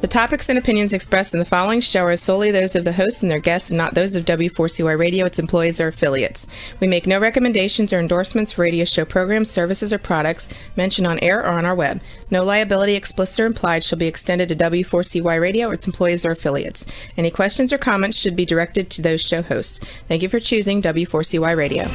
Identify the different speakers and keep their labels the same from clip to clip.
Speaker 1: The topics and opinions expressed in the following show are solely those of the hosts and their guests and not those of W4CY Radio, its employees, or affiliates. We make no recommendations or endorsements for radio show programs, services, or products mentioned on air or on our web. No liability, explicit or implied, shall be extended to W4CY Radio or its employees or affiliates. Any questions or comments should be directed to those show hosts. Thank you for choosing W4CY Radio.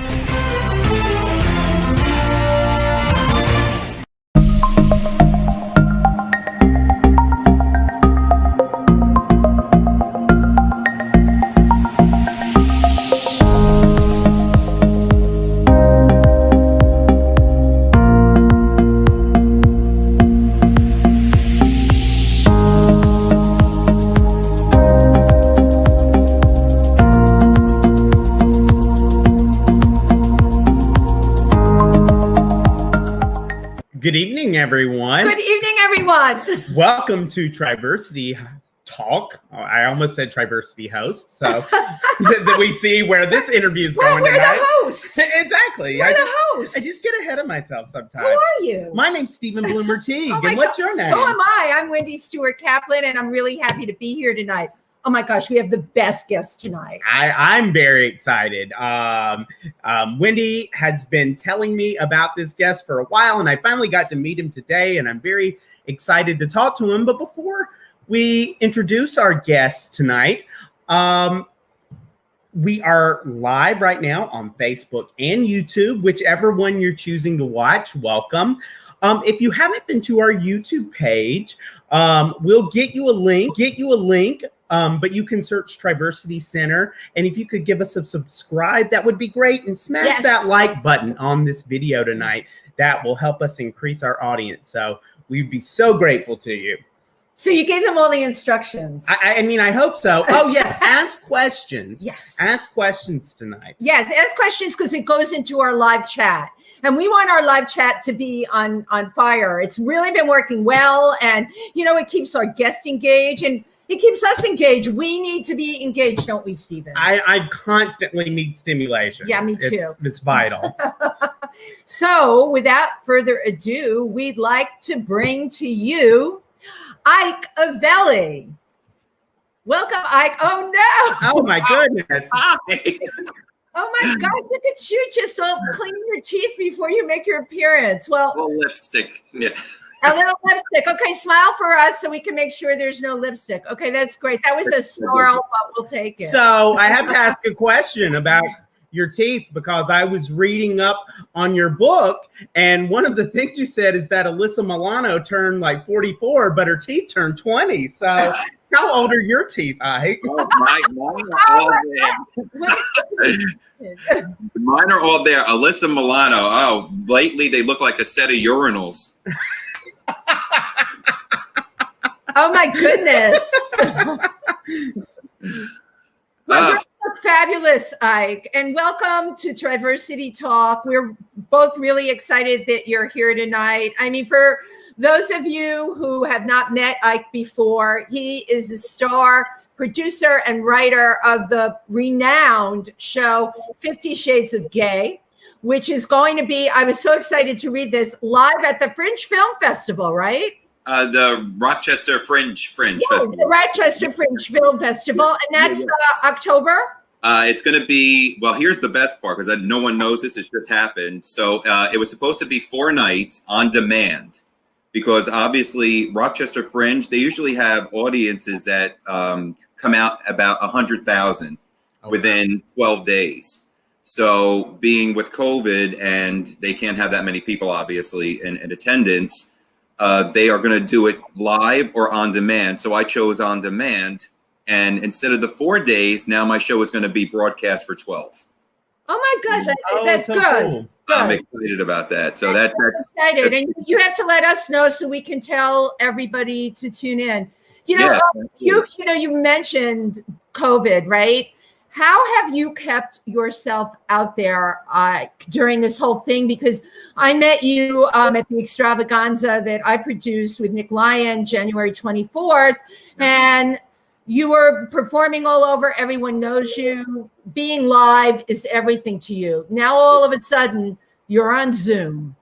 Speaker 2: Good evening, everyone.
Speaker 3: Good evening, everyone.
Speaker 2: Welcome to Triversity Talk. I almost said Triversity Host, so that we see where this interview is going
Speaker 3: we're
Speaker 2: tonight.
Speaker 3: The hosts.
Speaker 2: Exactly.
Speaker 3: We're the hosts.
Speaker 2: I just get ahead of myself sometimes.
Speaker 3: Who are you?
Speaker 2: My name's Stephen Bloomer Teague.
Speaker 3: Oh
Speaker 2: and what's your name?
Speaker 3: Who am I? I'm Wendy Stewart Kaplan, and I'm really happy to be here tonight. Oh my gosh, we have the best guest tonight.
Speaker 2: I'm very excited. Wendy has been telling me about this guest for a while, and I finally got to meet him today, and I'm very excited to talk to him. But before we introduce our guest tonight, we are live right now on Facebook and YouTube, whichever one you're choosing to watch. Welcome. If you haven't been to our YouTube page, we'll get you a link. But you can search Triversity Center. And if you could give us a subscribe, that would be great. And smash that like button on this video tonight. That will help us increase our audience. So we'd be so grateful to you.
Speaker 3: So you gave them all the instructions.
Speaker 2: I mean, I hope so. Oh, yes. Ask questions.
Speaker 3: Yes.
Speaker 2: Ask questions tonight.
Speaker 3: Yes. Ask questions because it goes into our live chat. And we want our live chat to be on fire. It's really been working well. And, you know, it keeps our guests engaged and it keeps us engaged. We need to be engaged, don't we, Stephen?
Speaker 2: I constantly need stimulation.
Speaker 3: Yeah, me too.
Speaker 2: It's vital.
Speaker 3: So without further ado, we'd like to bring to you Ike Avelli. Welcome, Ike. Oh, no.
Speaker 2: Oh, my goodness.
Speaker 4: Hi.
Speaker 3: Oh, my gosh. Look at you just all cleaning your teeth before you make your appearance. Well,
Speaker 4: lipstick. Yeah.
Speaker 3: A little lipstick. Okay, smile for us so we can make sure there's no lipstick. Okay, that's great. That was a snarl, but we'll take it.
Speaker 2: So I have to ask a question about your teeth because I was reading up on your book, and one of the things you said is that Alyssa Milano turned like 44, but her teeth turned 20. So how old are your teeth, Ike?
Speaker 4: Oh, mine are all there. Mine are all there. Alyssa Milano. Oh, lately they look like a set of urinals.
Speaker 3: Oh my goodness. Well, you're fabulous, Ike, and welcome to Triversity Talk. We're both really excited that you're here tonight. I mean, for those of you who have not met Ike before, he is the star producer and writer of the renowned show 50 Shades of Gay, which is going to be, I was so excited to read this, live at the Fringe Film Festival, right?
Speaker 4: The Rochester Fringe Festival.
Speaker 3: The Rochester Fringe Film Festival, and that's October?
Speaker 4: It's going to be, well, here's the best part, because no one knows this, it's just happened. So it was supposed to be 4 nights on demand, because obviously Rochester Fringe, they usually have audiences that come out about 100,000 within 12 days. So being with COVID, and they can't have that many people, obviously, in attendance, they are going to do it live or on demand. So I chose on demand. And instead of the 4 days, now my show is going to be broadcast for 12.
Speaker 3: Oh my gosh, that's so good.
Speaker 2: Cool.
Speaker 3: Good.
Speaker 4: I'm excited about that. So that's
Speaker 3: excited. And you have to let us know so we can tell everybody to tune in. You know, you mentioned COVID, right? How have you kept yourself out there during this whole thing? Because I met you at the extravaganza that I produced with Nick Lyon, January 24th, and you were performing all over. Everyone knows you. Being live is everything to you. Now, all of a sudden, you're on Zoom.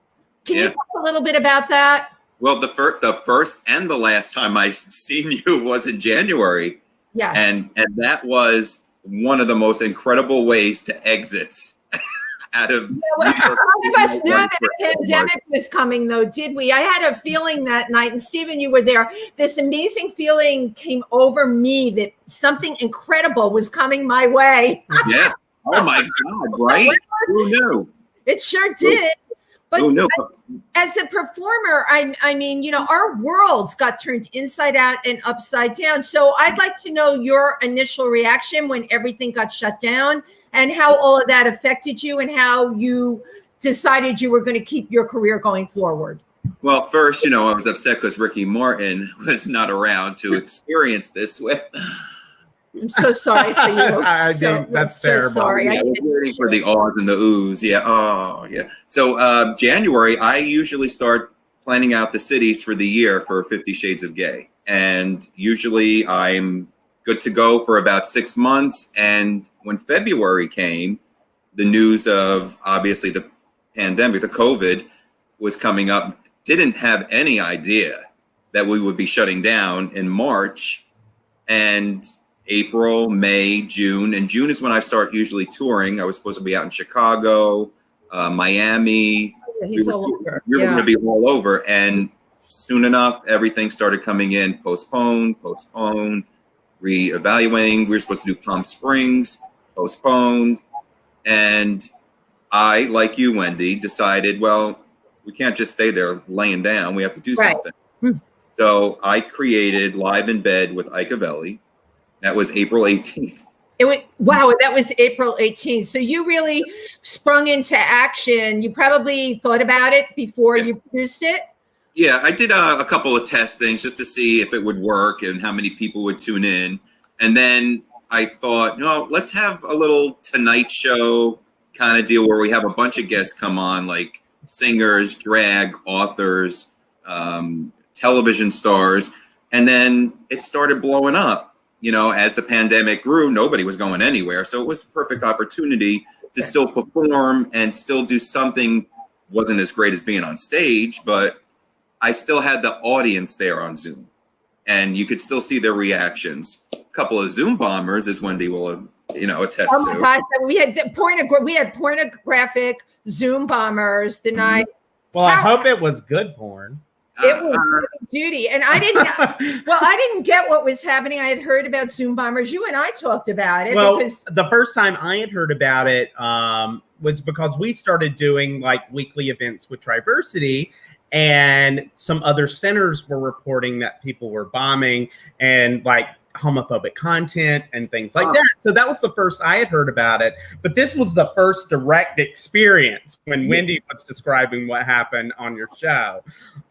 Speaker 3: Can you talk a little bit about that?
Speaker 4: Well, the first and the last time I seen you was in January.
Speaker 3: Yes.
Speaker 4: And that was one of the most incredible ways to exit out of.
Speaker 3: None of us knew that a pandemic was coming, though, did we? I had a feeling that night, and Stephen, you were there. This amazing feeling came over me that something incredible was coming my way.
Speaker 4: Yeah. Oh my God! Right? Who knew?
Speaker 3: It sure did. But
Speaker 4: Who knew?
Speaker 3: as a performer, I mean, you know, our worlds got turned inside out and upside down. So I'd like to know your initial reaction when everything got shut down and how all of that affected you and how you decided you were going to keep your career going forward.
Speaker 4: Well, first, you know, I was upset because Ricky Martin was not around to experience this with.
Speaker 3: I'm so sorry for you.
Speaker 2: That's terrible.
Speaker 3: Sorry.
Speaker 4: Yeah, I was waiting for the ahs and the oohs. Yeah. Oh, yeah. So January, I usually start planning out the cities for the year for 50 Shades of Gay. And usually I'm good to go for about 6 months. And when February came, the news of obviously the pandemic, the COVID was coming up, didn't have any idea that we would be shutting down in March. And April, May, June, and June is when I start usually touring. I was supposed to be out in Chicago, Miami.
Speaker 3: He's all over.
Speaker 4: We were going to be all over, and soon enough, everything started coming in, postponed, reevaluating. We were supposed to do Palm Springs, postponed, and I, like you, Wendy, decided, well, we can't just stay there laying down. We have to do something. So I created Live in Bed with Ike Avelli. That was April 18th.
Speaker 3: Wow, that was April 18th. So you really sprung into action. You probably thought about it before you produced it?
Speaker 4: Yeah, I did a couple of test things just to see if it would work and how many people would tune in. And then I thought, no, let's have a little Tonight Show kind of deal where we have a bunch of guests come on, like singers, drag, authors, television stars. And then it started blowing up. You know, as the pandemic grew, nobody was going anywhere. So it was a perfect opportunity to still perform and still do something. Wasn't as great as being on stage, but I still had the audience there on Zoom. And you could still see their reactions. A couple of Zoom bombers, as Wendy will, attest to.
Speaker 3: Oh my gosh, we had pornographic Zoom bombers the night.
Speaker 2: Well, I hope it was good porn.
Speaker 3: It was Judy, and I didn't get what was happening. I had heard about Zoom bombers. You and I talked about it.
Speaker 2: Well,
Speaker 3: because
Speaker 2: the first time I had heard about it was because we started doing like weekly events with Triversity, and some other centers were reporting that people were bombing and like homophobic content and things like that. So that was the first I had heard about it. But this was the first direct experience when Wendy was describing what happened on your show.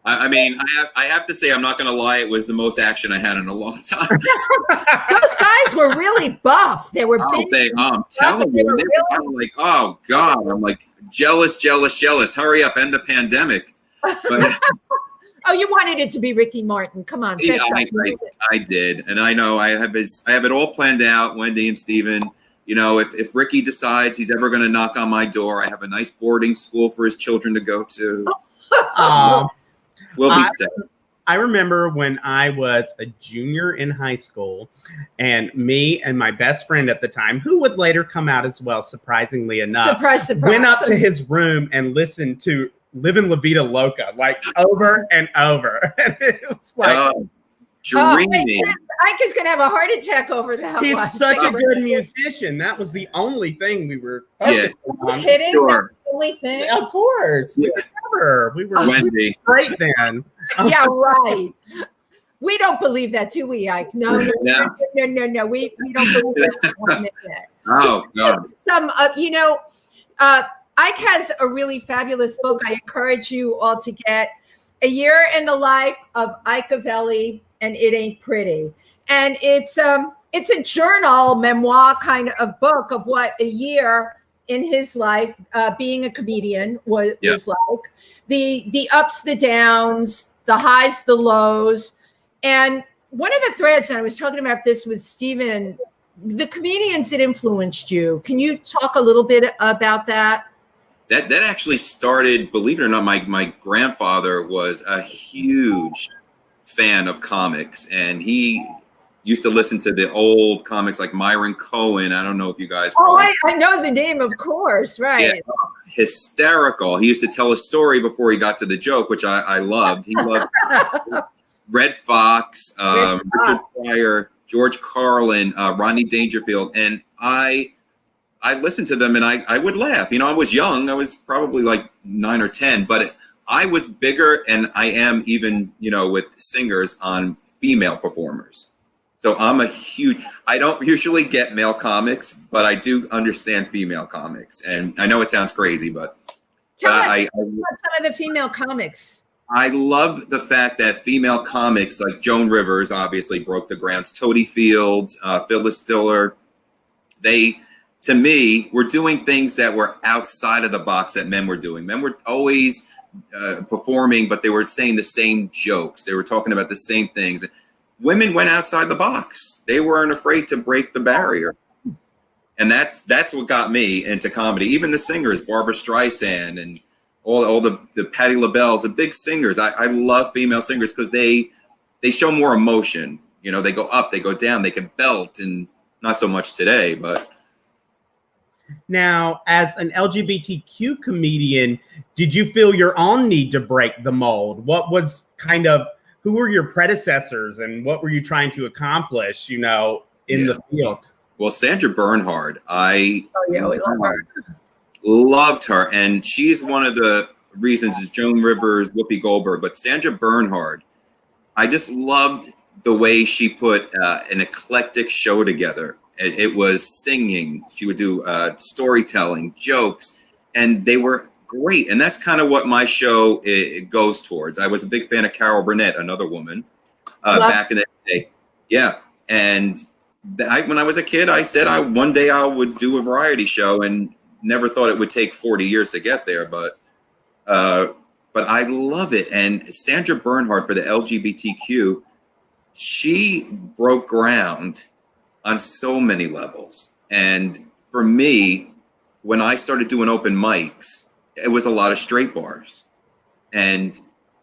Speaker 4: I mean, I have to say, I'm not going to lie. It was the most action I had in a long time.
Speaker 3: Those guys were really buff. They were big.
Speaker 4: I'm telling you. I'm like, oh, God. I'm like, jealous. Hurry up. End the pandemic. But
Speaker 3: oh, you wanted it to be Ricky Martin. Come on.
Speaker 4: Yeah, I did. And I know I have it all planned out, Wendy and Stephen. You know, if Ricky decides he's ever going to knock on my door, I have a nice boarding school for his children to go to. We'll be set.
Speaker 2: I remember when I was a junior in high school, and me and my best friend at the time, who would later come out as well, surprisingly enough,
Speaker 3: surprise,
Speaker 2: went up to his room and listened to Livin' La Vida Loca, like over and over. And it was like,
Speaker 4: dreaming.
Speaker 3: Ike is going to have a heart attack over that.
Speaker 2: He's such a good musician. That was the only thing we were focused on.
Speaker 3: Are you kidding?
Speaker 4: Sure.
Speaker 3: That's the only thing?
Speaker 2: Of course. We were
Speaker 4: Wendy.
Speaker 2: Great then.
Speaker 3: Yeah, right. We don't believe that, do we, Ike? No. We don't believe that. One minute.
Speaker 4: Oh, God.
Speaker 3: Ike has a really fabulous book. I encourage you all to get A Year in the Life of Ike Avelli, and It Ain't Pretty. And it's a journal, memoir kind of book of what a year in his life being a comedian was like. The ups, the downs, the highs, the lows. And one of the threads, and I was talking about this with Stephen, the comedians that influenced you. Can you talk a little bit about that?
Speaker 4: that actually started, believe it or not, my grandfather was a huge fan of comics, and he used to listen to the old comics like Myron Cohen. I don't know if you guys
Speaker 3: I know the name, of course, right.
Speaker 4: Yeah, hysterical. He used to tell a story before he got to the joke, which I loved. He loved Red Fox, Richard Pryor, George Carlin, Rodney Dangerfield, and I listened to them and I would laugh. You know, I was young. I was probably like 9 or 10, but I was bigger, and I am even, you know, with singers on female performers. So I don't usually get male comics, but I do understand female comics. And I know it sounds crazy, but
Speaker 3: Tell us some of the female comics.
Speaker 4: I love the fact that female comics like Joan Rivers obviously broke the grounds. Toady Fields, Phyllis Diller, they, to me, were doing things that were outside of the box that men were doing. Men were always performing, but they were saying the same jokes. They were talking about the same things. Women went outside the box. They weren't afraid to break the barrier. And that's what got me into comedy. Even the singers, Barbara Streisand and all the Patti LaBelle's, the big singers. I love female singers because they show more emotion. You know, they go up, they go down, they can belt, and not so much today, but.
Speaker 2: Now, as an LGBTQ comedian, did you feel your own need to break the mold? Who were your predecessors and what were you trying to accomplish, you know, in the field?
Speaker 4: Well, Sandra Bernhard,
Speaker 3: we love her.
Speaker 4: Loved her. And she's one of the reasons is Joan Rivers, Whoopi Goldberg, but Sandra Bernhard, I just loved the way she put an eclectic show together. It was singing. She would do storytelling, jokes, and they were great. And that's kind of what my show it goes towards. I was a big fan of Carol Burnett, another woman, back in the day. Yeah. And when I was a kid, I said one day I would do a variety show, and never thought it would take 40 years to get there. But I love it. And Sandra Bernhard for the LGBTQ, she broke ground on so many levels. And for me, when I started doing open mics, it was a lot of straight bars. And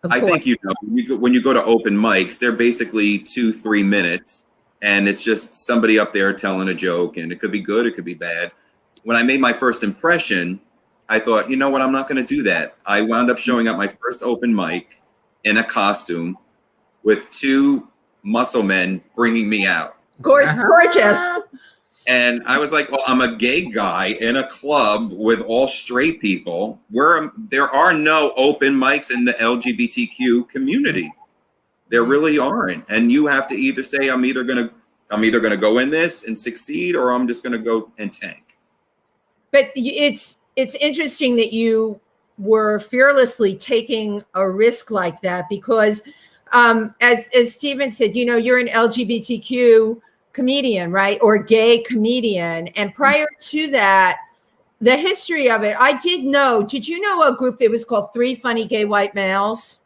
Speaker 4: I think, you know, when you go to open mics, they're basically 2-3 minutes, and it's just somebody up there telling a joke, and it could be good, it could be bad. When I made my first impression, I thought, you know what, I'm not going to do that. I wound up showing up my first open mic in a costume with 2 muscle men bringing me out.
Speaker 3: Gorgeous.
Speaker 4: And I was like, well, I'm a gay guy in a club with all straight people where there are no open mics in the LGBTQ community. There really aren't. And you have to either say, I'm either going to go in this and succeed, or I'm just going to go and tank.
Speaker 3: But it's interesting that you were fearlessly taking a risk like that, because as Stephen said, you know, you're an LGBTQ comedian, right? Or gay comedian. And prior to that, the history of it, did you know a group that was called Three Funny Gay White Males?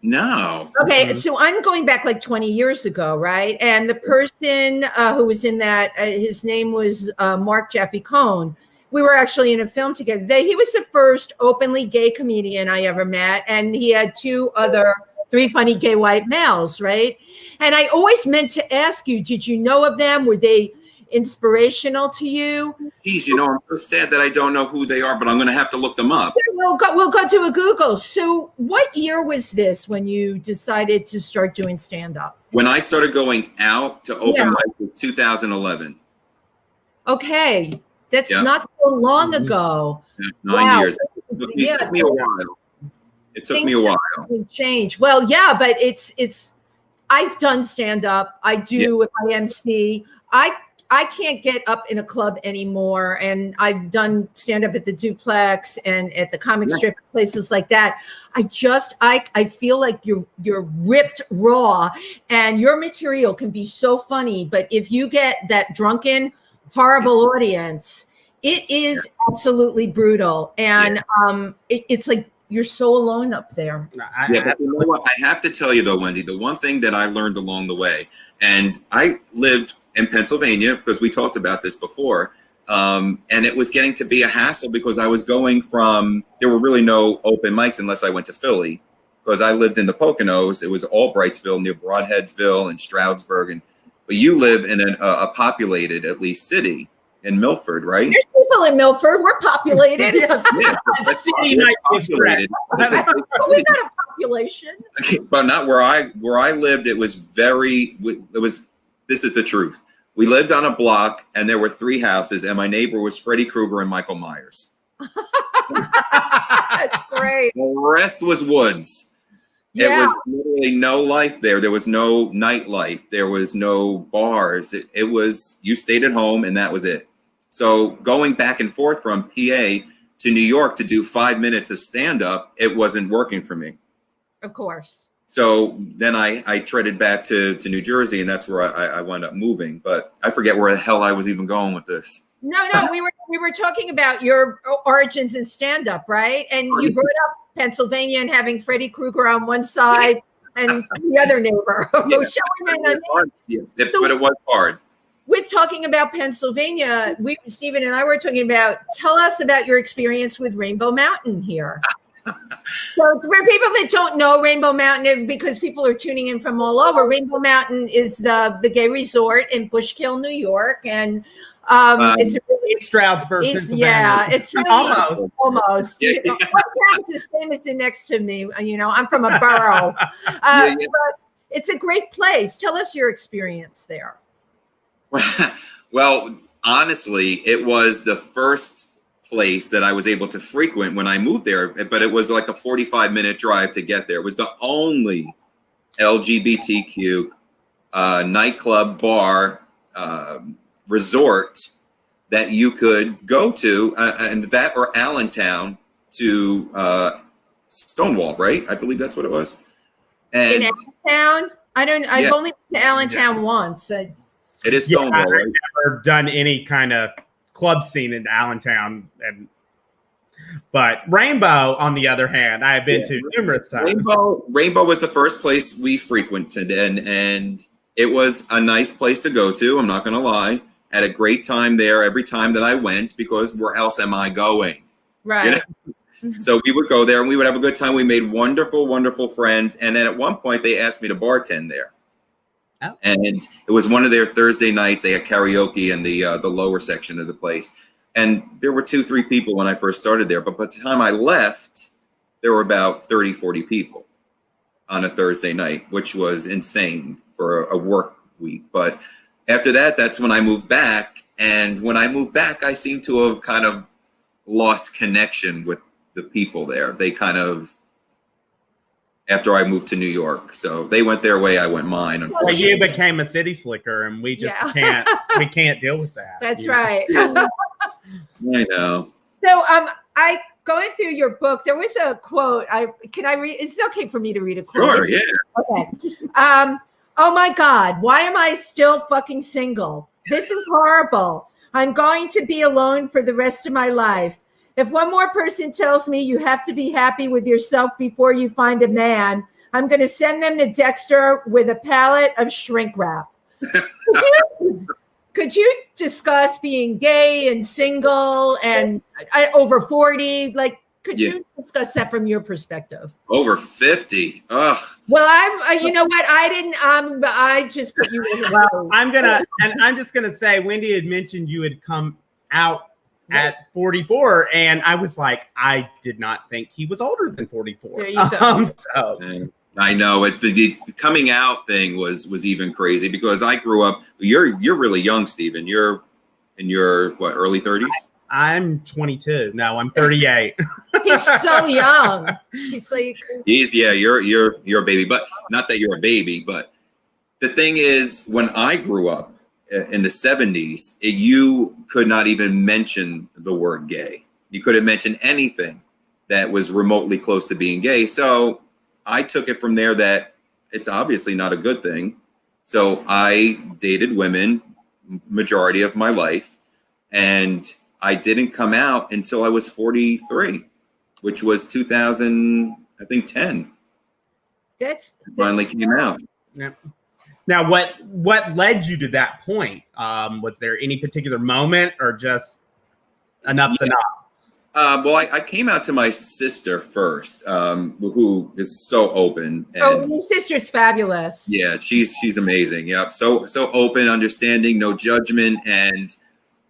Speaker 4: No.
Speaker 3: Okay, so I'm going back like 20 years ago, right? And the person who was in that, his name was Mark Jeffy Cohn. We were actually in a film together. He was the first openly gay comedian I ever met. And he had 2 other Three Funny Gay White Males, right? And I always meant to ask you, did you know of them? Were they inspirational to you?
Speaker 4: Geez, you know, I'm so sad that I don't know who they are, but I'm going to have to look them up.
Speaker 3: We'll go do a Google. So what year was this when you decided to start doing stand-up?
Speaker 4: When I started going out to open mic was 2011.
Speaker 3: Okay. That's not so long ago.
Speaker 4: 9 years. It took me a while. It took me a while.
Speaker 3: Change. Well, yeah, but it's. I've done stand up. I do if I MC. I can't get up in a club anymore, and I've done stand up at the Duplex and at the comic strip, places like that. I feel like you're ripped raw, and your material can be so funny, but if you get that drunken, horrible audience, it is absolutely brutal, and it's like you're so alone up there.
Speaker 4: But you know what? I have to tell you though, Wendy, the one thing that I learned along the way, and I lived in Pennsylvania because we talked about this before. And it was getting to be a hassle because I was going from, there were really no open mics unless I went to Philly, because I lived in the Poconos. It was Albrightsville near Broadheadsville and Stroudsburg. But you live in a populated, at least, city in Milford, right?
Speaker 3: There's people in Milford. We're populated.
Speaker 4: Yeah,
Speaker 2: City might be
Speaker 4: populated.
Speaker 3: But we got a population.
Speaker 4: But not where I lived. It was this is the truth. We lived on a block and there were 3 houses, and my neighbor was Freddy Krueger and Michael Myers.
Speaker 3: That's great.
Speaker 4: The rest was woods.
Speaker 3: Yeah.
Speaker 4: It was literally no life there. There was no nightlife. There was no bars. It was, you stayed at home and that was it. So going back and forth from PA to New York to do 5 minutes of stand-up, it wasn't working for me.
Speaker 3: Of course.
Speaker 4: So then I treaded back to New Jersey, and that's where I wound up moving. But I forget where the hell I was even going with this.
Speaker 3: No, we were talking about your origins in stand-up, right? And you brought up Pennsylvania and having Freddy Krueger on one side and the other neighbor.
Speaker 4: But it was hard.
Speaker 3: With talking about Pennsylvania, Stephen and I were talking about, tell us about your experience with Rainbow Mountain here. So for people that don't know Rainbow Mountain, because people are tuning in from all over, Rainbow Mountain is the gay resort in Bushkill, New York, and it's really
Speaker 2: Stroudsburg, Pennsylvania.
Speaker 3: Yeah, it's really almost.
Speaker 4: Yeah.
Speaker 3: One town is famous next to me. You know, I'm from a borough, but it's a great place. Tell us your experience there.
Speaker 4: Well, honestly, it was the first place that I was able to frequent when I moved there, but it was like a 45-minute drive to get there. It was the only LGBTQ nightclub bar resort that you could go to, and that or Allentown to Stonewall, right? I believe that's what it was. And
Speaker 3: in Allentown, I've only been to Allentown once.
Speaker 4: It is Stonewall, right?
Speaker 2: I've never done any kind of club scene in Allentown, but Rainbow, on the other hand, I have been to numerous times.
Speaker 4: Rainbow was the first place we frequented, and it was a nice place to go to. I'm not going to lie. Had a great time there every time that I went, because where else am I going?
Speaker 3: Right.
Speaker 4: You know? So we would go there and we would have a good time. We made wonderful, wonderful friends. And then at one point they asked me to bartend there. Oh. And it was one of their Thursday nights. They had karaoke in the lower section of the place. And there were 2-3 people when I first started there. But by the time I left, there were about 30, 40 people on a Thursday night, which was insane for a work week. But after that, that's when I moved back. And when I moved back, I seem to have kind of lost connection with the people there. They kind of, after I moved to New York. So they went their way, I went mine.
Speaker 2: Unfortunately, you became a city slicker, and we just can't deal with that.
Speaker 3: That's right.
Speaker 4: I know.
Speaker 3: So I going through your book, there was a quote. Can I read? Is it okay for me to read a quote?
Speaker 4: Sure, yeah.
Speaker 3: Okay. Oh my God, why am I still fucking single? This is horrible. I'm going to be alone for the rest of my life. If one more person tells me you have to be happy with yourself before you find a man, I'm going to send them to Dexter with a pallet of shrink wrap. Could you discuss being gay and single and over 40? Like, could you discuss that from your perspective?
Speaker 4: Over 50. Ugh.
Speaker 3: Well, you know what? I just put you in the
Speaker 2: well, I'm just going to say, Wendy had mentioned you had come out at 44, and I was like, I did not think he was older than 44.
Speaker 3: There you go.
Speaker 4: I know the coming out thing was even crazy, because I grew up. You're really young, Stephen. You're in your early 30s.
Speaker 2: I'm 22. No, I'm 38.
Speaker 3: He's so young. He's like
Speaker 4: you're a baby, but not that you're a baby. But the thing is, when I grew up in the 70s, you could not even mention the word gay. You couldn't mention anything that was remotely close to being gay. So I took it from there that it's obviously not a good thing. So I dated women majority of my life, and I didn't come out until I was 43, which was 2010.
Speaker 3: That's
Speaker 4: finally came out.
Speaker 2: Yeah. Now, what led you to that point? Was there any particular moment, or just enough's enough?
Speaker 4: Well, I came out to my sister first, who is so open. And
Speaker 3: your sister's fabulous.
Speaker 4: yeah, she's amazing. Yep, so open, understanding, no judgment, and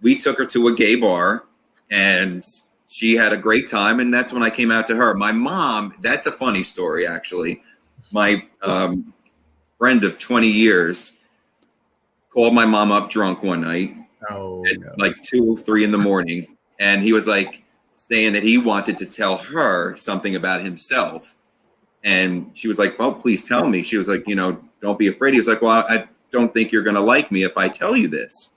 Speaker 4: we took her to a gay bar, and she had a great time, and that's when I came out to her. My mom, that's a funny story, actually. My friend of 20 years called my mom up drunk one night at like 2, 3 in the morning, and he was like saying that he wanted to tell her something about himself. And she was like, well, please tell me. She was like, don't be afraid. He was like, well, I don't think you're going to like me if I tell you this.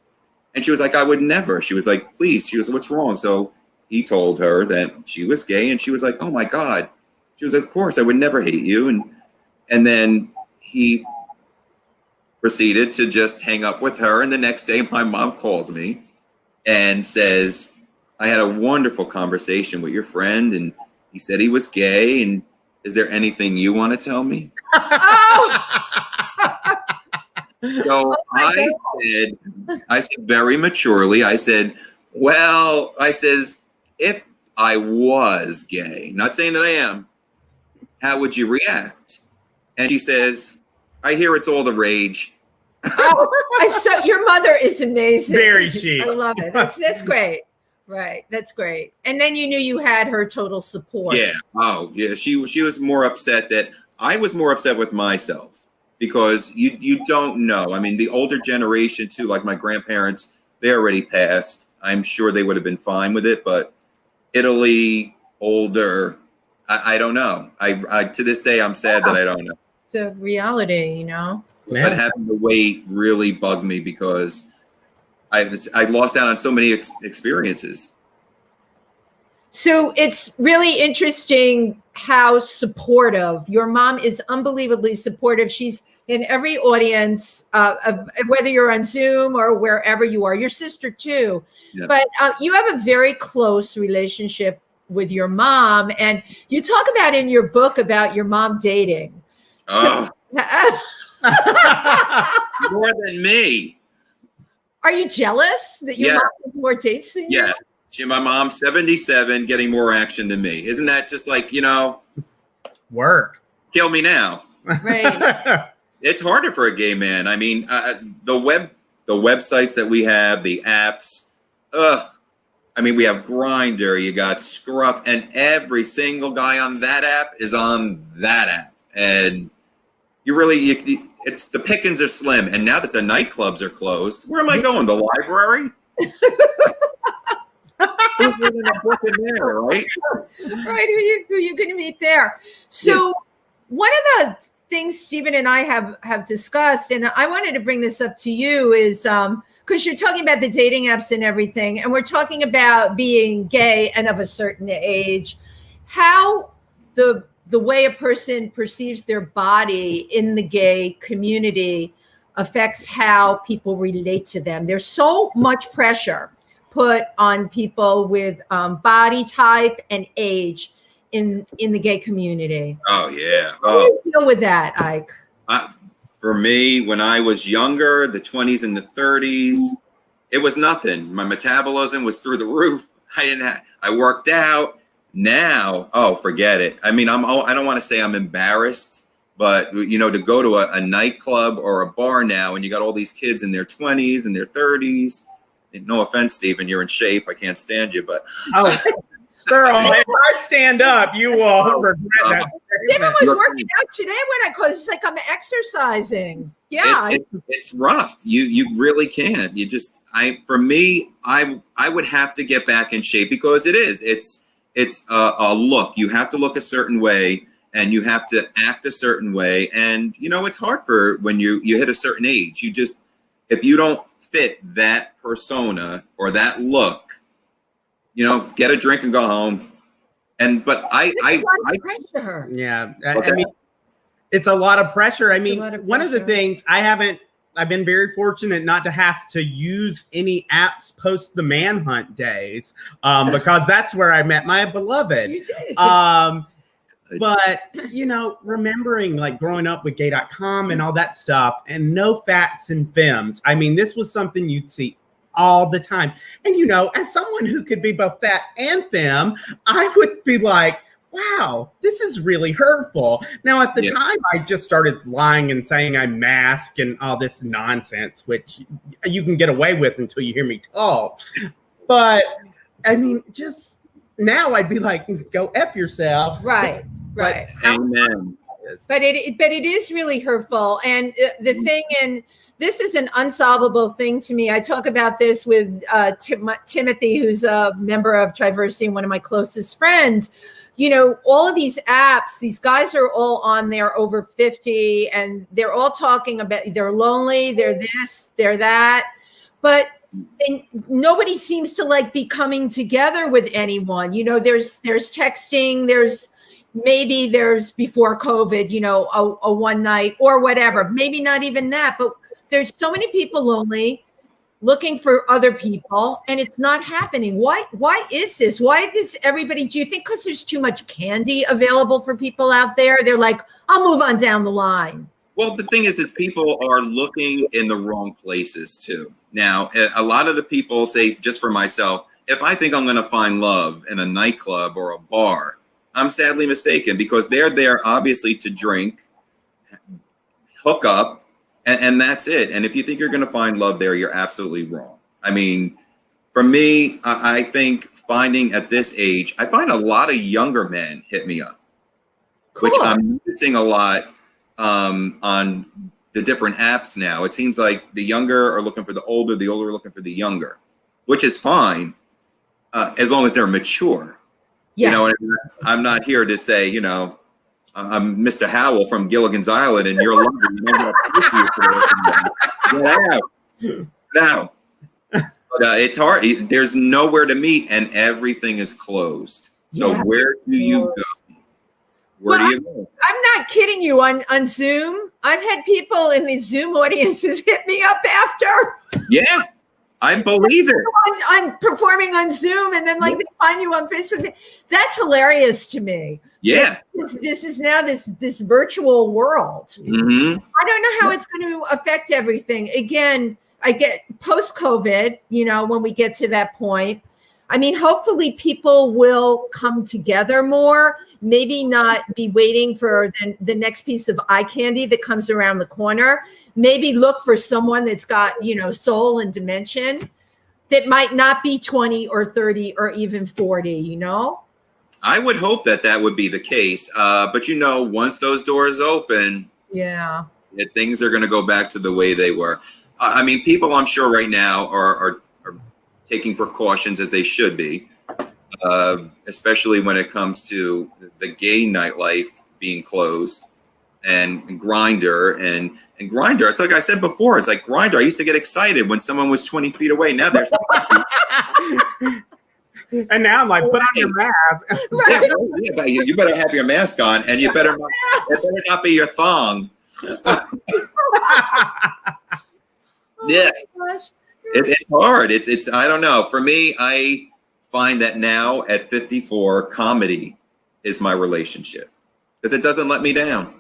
Speaker 4: And she was like, I would never. She was like, please. She was, what's wrong? So he told her that she was gay, and she was like, oh my God. She was like, of course, I would never hate you. And then he proceeded to just hang up with her. And the next day, my mom calls me and says, I had a wonderful conversation with your friend, and he said he was gay. And is there anything you want to tell me? So I said very maturely, I said, well, I says, if I was gay, not saying that I am, how would you react? And she says, I hear it's all the rage.
Speaker 3: So your mother is amazing.
Speaker 2: Very chic.
Speaker 3: I love it. That's great. Right. That's great. And then you knew you had her total support.
Speaker 4: Yeah. Oh, yeah. She was more upset that I was more upset with myself, because you don't know. I mean, the older generation too, like my grandparents, they already passed. I'm sure they would have been fine with it, but Italy, older, I don't know. I to this day, I'm sad that I don't know.
Speaker 3: It's a reality,
Speaker 4: But having to wait really bugged me, because I lost out on so many experiences.
Speaker 3: So it's really interesting how supportive your mom is. Unbelievably supportive. She's in every audience, whether you're on Zoom or wherever you are. Your sister too, yeah. But you have a very close relationship with your mom, and you talk about in your book about your mom dating.
Speaker 4: Oh, more than me.
Speaker 3: Are you jealous that your mom has more dates than you?
Speaker 4: Yeah. My mom's 77, getting more action than me. Isn't that just like,
Speaker 2: work?
Speaker 4: Kill me now.
Speaker 3: Right.
Speaker 4: It's harder for a gay man. I mean, the websites that we have, the apps. I mean, we have Grindr, you got Scruff, and every single guy on that app is on that app. And it's the pickings are slim. And now that the nightclubs are closed, where am I going? The library? Who's reading a book in there, right?
Speaker 3: Right. Who you going to meet there? So one of the things Stephen and I have discussed, and I wanted to bring this up to you, is because you're talking about the dating apps and everything, and we're talking about being gay and of a certain age, how the way a person perceives their body in the gay community affects how people relate to them. There's so much pressure put on people with body type and age in the gay community.
Speaker 4: Oh, yeah.
Speaker 3: How do you deal with that, Ike?
Speaker 4: For me, when I was younger, the 20s and the 30s, it was nothing. My metabolism was through the roof. I worked out. Now, forget it. I mean, I don't want to say I'm embarrassed, but to go to a nightclub or a bar now, and you got all these kids in their 20s and their 30s. No offense, Stephen, you're in shape. I can't stand you, but
Speaker 2: girl, if I stand up, you will regret that.
Speaker 3: Stephen was working out today when I called. It's like I'm exercising. Yeah,
Speaker 4: it's rough. You really can't. For me, I would have to get back in shape, because it's a look. You have to look a certain way, and you have to act a certain way. And it's hard for when you hit a certain age. If you don't fit that persona or that look, get a drink and go home. But I
Speaker 2: mean, it's a lot of pressure. I mean, one of the things I've been very fortunate not to have to use any apps post the manhunt days, because that's where I met my beloved.
Speaker 3: You did.
Speaker 2: But, you know, remembering like growing up with gay.com and all that stuff and no fats and femmes. I mean, this was something you'd see all the time. And, you know, as someone who could be both fat and femme, I would be like, wow, this is really hurtful. Now, at the time, I just started lying and saying I'm masked and all this nonsense, which you can get away with until you hear me talk. But, I mean, just now I'd be like, go F yourself.
Speaker 3: Right. Right.
Speaker 4: Amen.
Speaker 3: But it is really hurtful. And the thing, and this is an unsolvable thing to me. I talk about this with Timothy, who's a member of Triversity and one of my closest friends. You know, all of these apps, these guys are all on there over 50, and they're all talking about they're lonely, they're this, they're that. But and nobody seems to like be coming together with anyone. You know, there's texting, there's before COVID, you know, a one night or whatever, maybe not even that, but there's so many people lonely looking for other people, and it's not happening. Why is this? Why does everybody, do you think because there's too much candy available for people out there? They're like, I'll move on down the line.
Speaker 4: Well, the thing is people are looking in the wrong places too. Now, a lot of the people say, just for myself, if I think I'm going to find love in a nightclub or a bar, I'm sadly mistaken, because they're there obviously to drink, hook up, and that's it. And if you think you're going to find love there, you're absolutely wrong. I mean, for me, I think finding at this age, I find a lot of younger men hit me up, which I'm missing a lot on the different apps now. It seems like the younger are looking for the older are looking for the younger, which is fine as long as they're mature. Yes. You know, I'm not here to say, you know, I'm Mr. Howell from Gilligan's Island and you're lovely. You know, no. But it's hard. There's nowhere to meet and everything is closed. So where do you go? Where do you go?
Speaker 3: I'm not kidding you. On Zoom, I've had people in the Zoom audiences hit me up after. Yeah.
Speaker 4: I believe it.
Speaker 3: I'm performing on Zoom, and then like they find you on Facebook. That's hilarious to me.
Speaker 4: Yeah,
Speaker 3: this is now this virtual world.
Speaker 4: Mm-hmm.
Speaker 3: I don't know how it's going to affect everything. Again, I get post-COVID. You know, when we get to that point, I mean, hopefully people will come together more. Maybe not be waiting for the next piece of eye candy that comes around the corner. Maybe look for someone that's got, you know, soul and dimension that might not be 20 or 30 or even 40, you know?
Speaker 4: I would hope that would be the case. But, you know, once those doors open, things are going to go back to the way they were. I mean, people I'm sure right now are taking precautions as they should be, especially when it comes to the gay nightlife being closed and Grindr and Grindr. It's like I said before, it's like Grindr. I used to get excited when someone was 20 feet away. Now there's
Speaker 2: and now I'm like, put on your mask.
Speaker 4: Yeah, you better have your mask on, and you better not be your thong. Yeah. It's hard. It's I don't know. For me, I find that now at 54, comedy is my relationship because it doesn't let me down.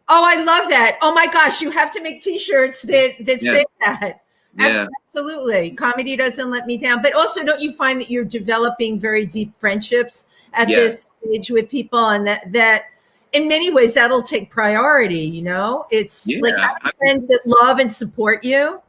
Speaker 3: Oh, I love that. Oh my gosh, you have to make t-shirts that say that.
Speaker 4: Yeah.
Speaker 3: Absolutely. Comedy doesn't let me down. But also, don't you find that you're developing very deep friendships at this stage with people, and that in many ways that'll take priority, you know? It's like having friends that love and support you.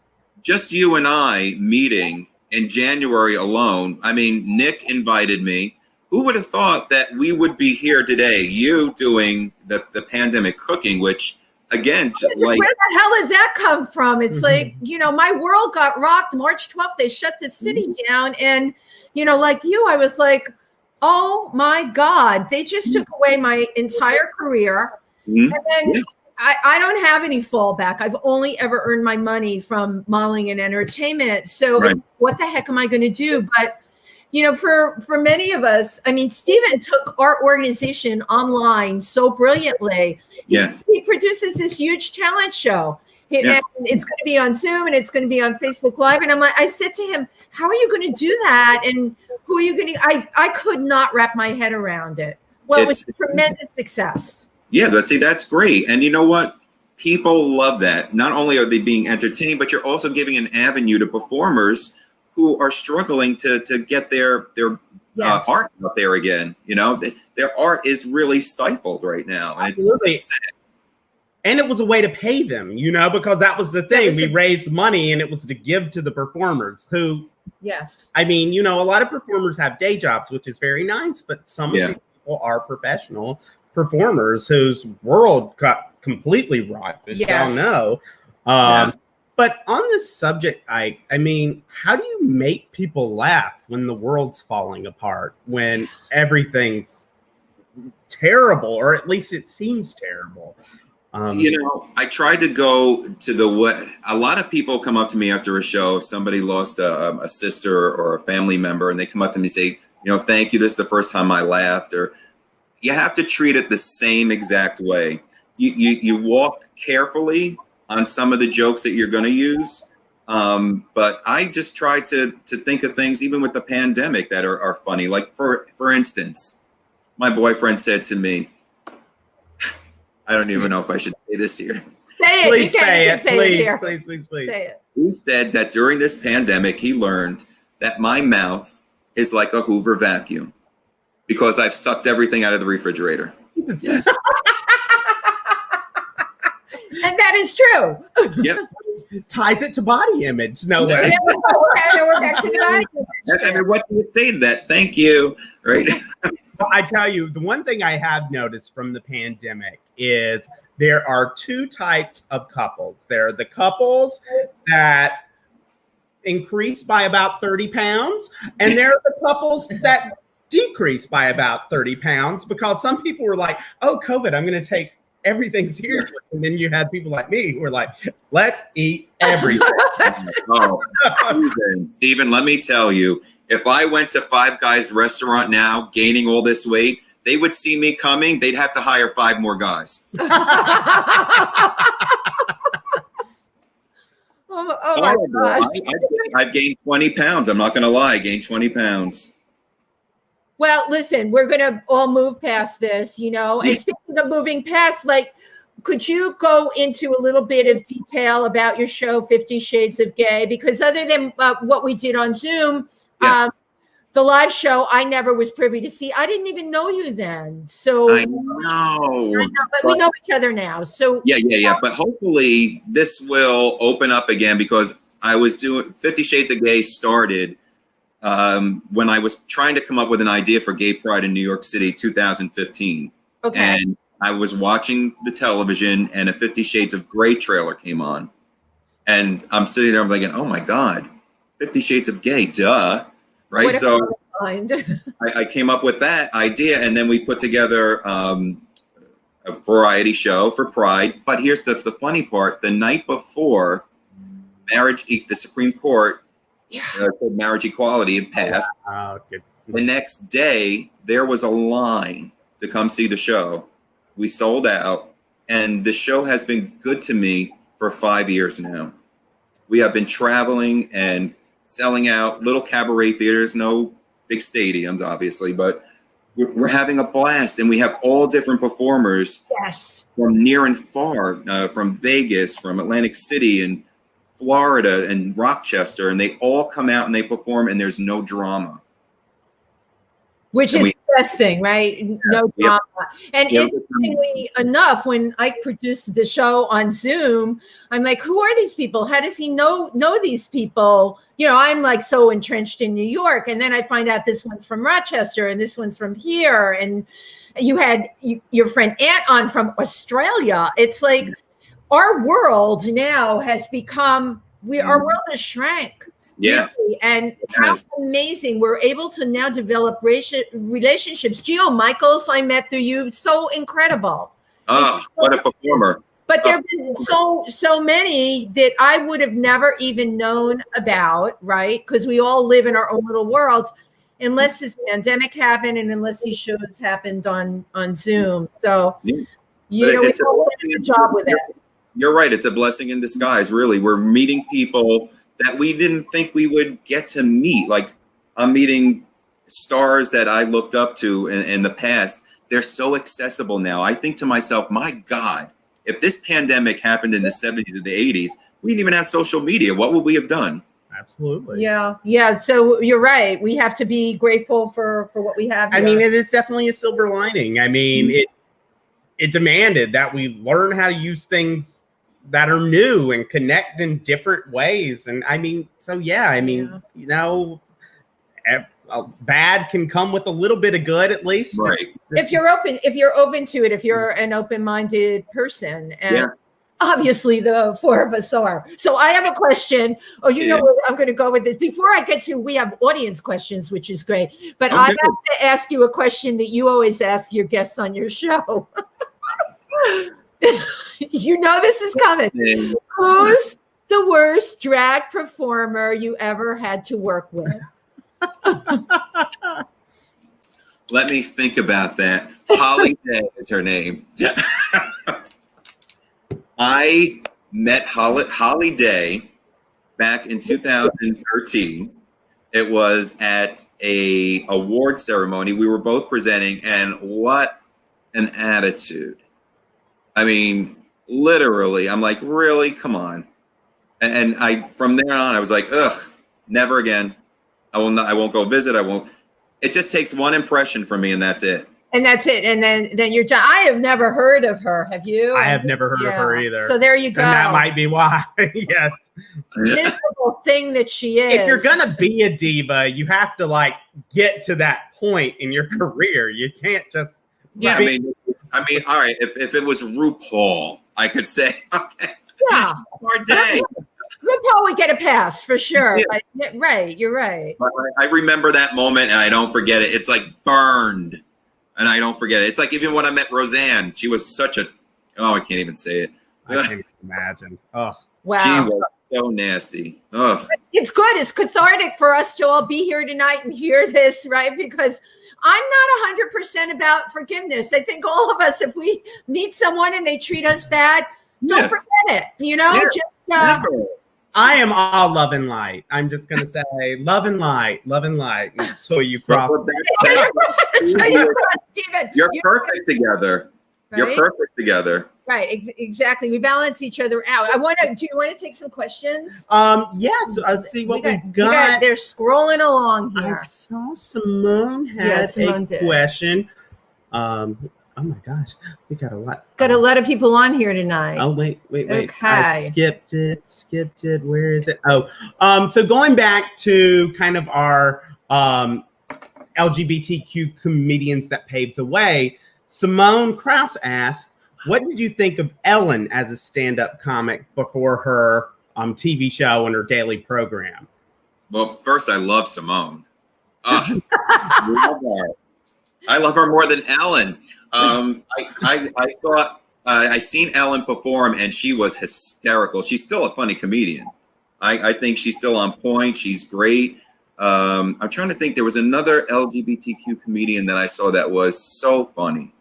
Speaker 4: Just you and I meeting in January alone. I mean, Nick invited me. Who would have thought that we would be here today? You doing the pandemic cooking, which again, like,
Speaker 3: where the hell did that come from? It's like, you know, my world got rocked March 12th. They shut the city down. And, you know, like you, I was like, oh my God, they just took away my entire career. And then I don't have any fallback. I've only ever earned my money from modeling and entertainment. So it's, what the heck am I going to do? But, you know, for many of us, I mean, Stephen took our organization online so brilliantly. He produces this huge talent show. And it's going to be on Zoom and it's going to be on Facebook Live. And I said to him, how are you going to do that? And who are you going to, I could not wrap my head around it. Well, it was a tremendous success.
Speaker 4: Yeah, that's great. And you know what? People love that. Not only are they being entertained, but you're also giving an avenue to performers who are struggling to get their art out there again. You know, their art is really stifled right now.
Speaker 2: Absolutely. It's sad. And it was a way to pay them, you know, because that was the thing. We raised money and it was to give to the performers who,
Speaker 3: yes.
Speaker 2: I mean, you know, a lot of performers have day jobs, which is very nice, but some of these people are professional performers whose world got completely rocked, as y'all know. But on this subject, I mean, how do you make people laugh when the world's falling apart, when everything's terrible, or at least it seems terrible?
Speaker 4: You know, I tried to go to the way. A lot of people come up to me after a show. If somebody lost a sister or a family member, and they come up to me and say, you know, thank you, this is the first time I laughed. Or you have to treat it the same exact way. You walk carefully on some of the jokes that you're going to use. But I just try to think of things, even with the pandemic, that are funny. Like, for instance, my boyfriend said to me, I don't even know if I should say this here.
Speaker 3: Say it.
Speaker 2: Please say it. Please.
Speaker 3: Say it.
Speaker 4: He said that during this pandemic, he learned that my mouth is like a Hoover vacuum because I've sucked everything out of the refrigerator. Yeah.
Speaker 3: And that is true.
Speaker 4: Yep.
Speaker 2: Ties it to body image. No way.
Speaker 3: And then we're back to the body image.
Speaker 4: I mean, what do you say to that? Thank you. Right.
Speaker 2: I tell you, the one thing I have noticed from the pandemic is there are two types of couples. There are the couples that increase by about 30 pounds, and there are the couples that decrease by about 30 pounds because some people were like, oh, COVID, I'm going to take everything seriously. And then you had people like me who were like, let's eat everything.
Speaker 4: Oh, Stephen, let me tell you, if I went to Five Guys restaurant now, gaining all this weight, they would see me coming. They'd have to hire 5 more guys.
Speaker 3: Oh my God.
Speaker 4: I've gained 20 pounds. I'm not going to lie. I gained 20 pounds.
Speaker 3: Well, listen, we're going to all move past this, you know, and speaking of moving past, like, could you go into a little bit of detail about your show, 50 Shades of Gay? Because other than what we did on Zoom, the live show, I never was privy to see. I didn't even know you then. So
Speaker 4: I know,
Speaker 3: but we know each other now. So
Speaker 4: yeah. But hopefully this will open up again, because I was doing 50 Shades of Gay started when I was trying to come up with an idea for Gay Pride in New York City, 2015.
Speaker 3: Okay.
Speaker 4: And I was watching the television and a 50 Shades of Grey trailer came on. And I'm sitting there, I'm thinking, oh my God, 50 Shades of Gay, duh. Right. So I came up with that idea, and then we put together a variety show for Pride. But here's the funny part. The night before the Supreme Court marriage equality had passed. The next day, there was a line to come see the show. We sold out, and the show has been good to me for 5 years now. We have been traveling and selling out little cabaret theaters, no big stadiums, obviously, but we're having a blast, and we have all different performers from near and far, from Vegas, from Atlantic City, and Florida, and Rochester, and they all come out and they perform, and there's no drama.
Speaker 3: Which is the best thing, right? No drama. And interestingly enough, when I produced the show on Zoom, I'm like, who are these people? How does he know these people? You know, I'm like so entrenched in New York. And then I find out this one's from Rochester and this one's from here. And you had your friend Ant on from Australia. It's like our world now has become, our world has shrank.
Speaker 4: Yeah.
Speaker 3: Really. And how amazing. We're able to now develop relationships. Gio Michaels, I met through you. So incredible.
Speaker 4: Oh, what a performer.
Speaker 3: But there have been so many that I would have never even known about, right? Because we all live in our own little worlds, unless this pandemic happened and unless these shows happened on Zoom. So, you know, we all did a good job with it.
Speaker 4: You're right. It's a blessing in disguise, really. We're meeting people that we didn't think we would get to meet. Like, I'm meeting stars that I looked up to in the past they're so accessible now. I think to myself, my God, if this pandemic happened in the 70s or the 80s, we didn't even have social media. What would we have done?
Speaker 2: Absolutely.
Speaker 3: Yeah. So you're right. We have to be grateful for what we have here.
Speaker 2: I mean, it is definitely a silver lining. I mean, it demanded that we learn how to use things that are new and connect in different ways. And I mean, so yeah, I mean, you know, bad can come with a little bit of good, at least.
Speaker 4: Right.
Speaker 3: If you're open to it, if you're an open-minded person, and obviously the four of us are. So I have a question. Oh, you know where I'm going to go with this. Before I get to, we have audience questions, which is great. But I have to ask you a question that you always ask your guests on your show. You know this is coming. Who's the worst drag performer you ever had to work with?
Speaker 4: Let me think about that. Holly Day is her name. I met Holly Day back in 2013. It was at a award ceremony. We were both presenting, and what an attitude. I mean, literally, I'm like, really? Come on. And I, from there on, I was like, ugh, never again. I won't go visit. It just takes one impression from me, and that's it.
Speaker 3: And that's it. And then you're done. I have never heard of her. Have you?
Speaker 2: I have never heard of her either.
Speaker 3: So there you go.
Speaker 2: And that might be why. Yes.
Speaker 3: Miserable thing that she is.
Speaker 2: If you're gonna be a diva, you have to like get to that point in your career. You can't just
Speaker 4: I mean, all right. If it was RuPaul, I could say, okay,
Speaker 3: yeah,
Speaker 4: hard day.
Speaker 3: RuPaul would get a pass for sure. Yeah. Right, you're right.
Speaker 4: But I remember that moment, and I don't forget it. It's like burned, and I don't forget it. It's like even when I met Roseanne, she was such a I can't even say it.
Speaker 2: I can't even imagine. Oh,
Speaker 3: wow,
Speaker 4: she was so nasty. Oh,
Speaker 3: it's good. It's cathartic for us to all be here tonight and hear this, right? Because I'm not 100% about forgiveness. I think all of us, if we meet someone and they treat us bad, don't forget it. You know, just.
Speaker 2: I am all love and light. I'm just gonna say love and light until you cross.
Speaker 4: You're perfect together. Right? You're perfect together.
Speaker 3: Right, exactly. We balance each other out. Do you want to take some questions?
Speaker 2: Yes. Let's see what we got.
Speaker 3: They're scrolling along here.
Speaker 2: I saw Simone had a question. Oh my gosh, we got a lot.
Speaker 3: Got a lot of people on here tonight.
Speaker 2: Oh wait.
Speaker 3: Okay.
Speaker 2: I skipped it. Where is it? Oh, so going back to kind of our LGBTQ comedians that paved the way, Simone Krause asked, what did you think of Ellen as a stand-up comic before her TV show and her daily program?
Speaker 4: Well, first, I love Simone. Love her. I love her more than Ellen. I seen Ellen perform, and she was hysterical. She's still a funny comedian. I think she's still on point. She's great. I'm trying to think. There was another LGBTQ comedian that I saw that was so funny.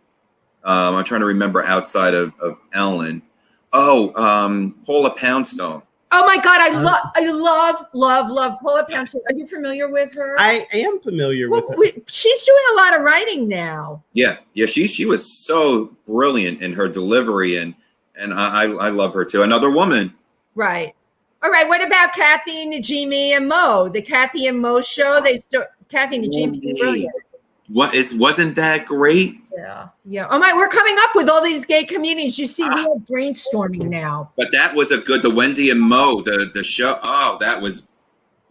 Speaker 4: I'm trying to remember outside of Ellen. Paula Poundstone.
Speaker 3: Oh my God, I love Paula Poundstone. Are you familiar with her?
Speaker 2: I am familiar with her.
Speaker 3: She's doing a lot of writing now.
Speaker 4: Yeah. She was so brilliant in her delivery, and I love her too. Another woman.
Speaker 3: Right. All right. What about Kathy, Najimy, and Mo? The Kathy and Mo show. Kathy and Najimy is brilliant.
Speaker 4: Wasn't that great?
Speaker 3: Yeah. Oh my, we're coming up with all these gay comedians. You see, we are brainstorming now.
Speaker 4: But that was the Wendy and Mo, the show. Oh, that was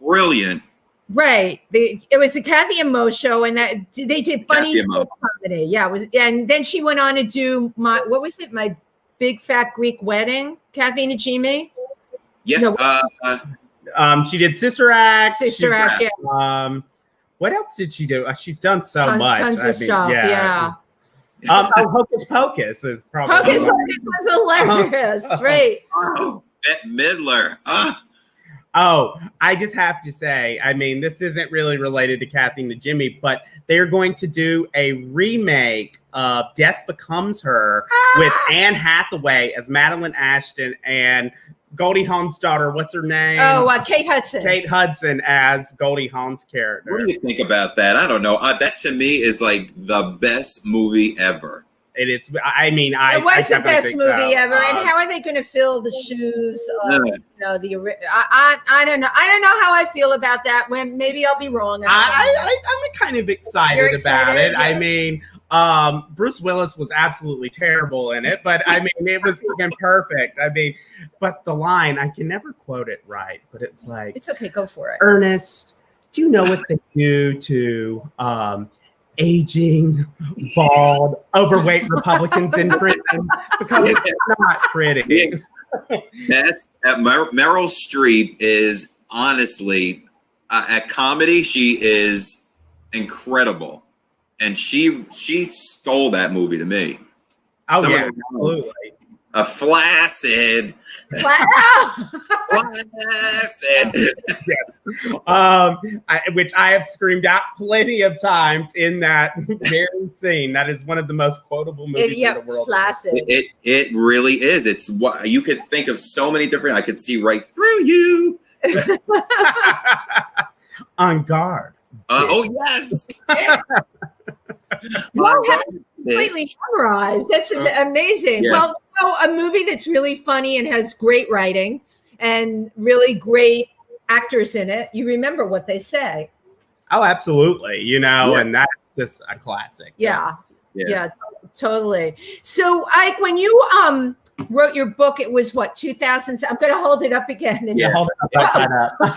Speaker 4: brilliant.
Speaker 3: Right. It was the Kathy and Mo show, and that they did funny comedy. Yeah, it was, and then she went on to do my Big Fat Greek Wedding. Kathy Najimy.
Speaker 4: Yeah.
Speaker 3: No,
Speaker 2: she did Sister Act.
Speaker 3: Yeah.
Speaker 2: What else did she do? She's done so much.
Speaker 3: Tons of stuff. Yeah.
Speaker 2: Hocus Pocus is probably.
Speaker 3: Hocus Pocus was hilarious, right?
Speaker 4: Oh, Bette Midler.
Speaker 2: Oh, I just have to say, I mean, this isn't really related to Kathy Najimy, but they're going to do a remake of Death Becomes Her with Anne Hathaway as Madeline Ashton, and Goldie Hawn's daughter. What's her name?
Speaker 3: Oh, Kate Hudson.
Speaker 2: Kate Hudson as Goldie Hawn's character.
Speaker 4: What do you think about that? I don't know. That to me is like the best movie ever.
Speaker 2: It is. I mean,
Speaker 3: it was the best movie ever. And
Speaker 2: Um,
Speaker 3: how are they going to fill the shoes? Of, I don't know. I don't know how I feel about that. When maybe I'll be wrong.
Speaker 2: I'm kind of excited,
Speaker 3: You're
Speaker 2: about
Speaker 3: excited?
Speaker 2: it. I mean, Bruce Willis was absolutely terrible in it, but I mean, it was freaking perfect. I mean, but the line, I can never quote it right, but it's like,
Speaker 3: It's okay. Go for it.
Speaker 2: Ernest, do you know what they do to aging, bald, overweight Republicans in prison? Because it's not pretty.
Speaker 4: Meryl Streep is honestly at comedy. She is incredible, and she stole that movie to me.
Speaker 2: Oh,
Speaker 4: Some of
Speaker 2: yeah,
Speaker 4: the lines.
Speaker 2: absolutely.
Speaker 4: A flaccid.
Speaker 3: Wow.
Speaker 4: Flaccid.
Speaker 2: Which I have screamed out plenty of times in that very scene. That is one of the most quotable movies in the world.
Speaker 3: Flaccid.
Speaker 4: It really is. It's what you could think of so many different. I could see right through you.
Speaker 2: On guard.
Speaker 4: Oh yes.
Speaker 3: Well, completely memorized. That's amazing.
Speaker 4: Yeah.
Speaker 3: Well, a movie that's really funny and has great writing and really great actors in it. You remember what they say.
Speaker 2: Oh, absolutely. You know,
Speaker 4: Yeah.
Speaker 2: and that's just a classic.
Speaker 3: Yeah, totally. So, Ike, when you wrote your book, it was what, 2000? I'm going to hold it up again.
Speaker 2: Yeah, hold it up right side up.
Speaker 3: But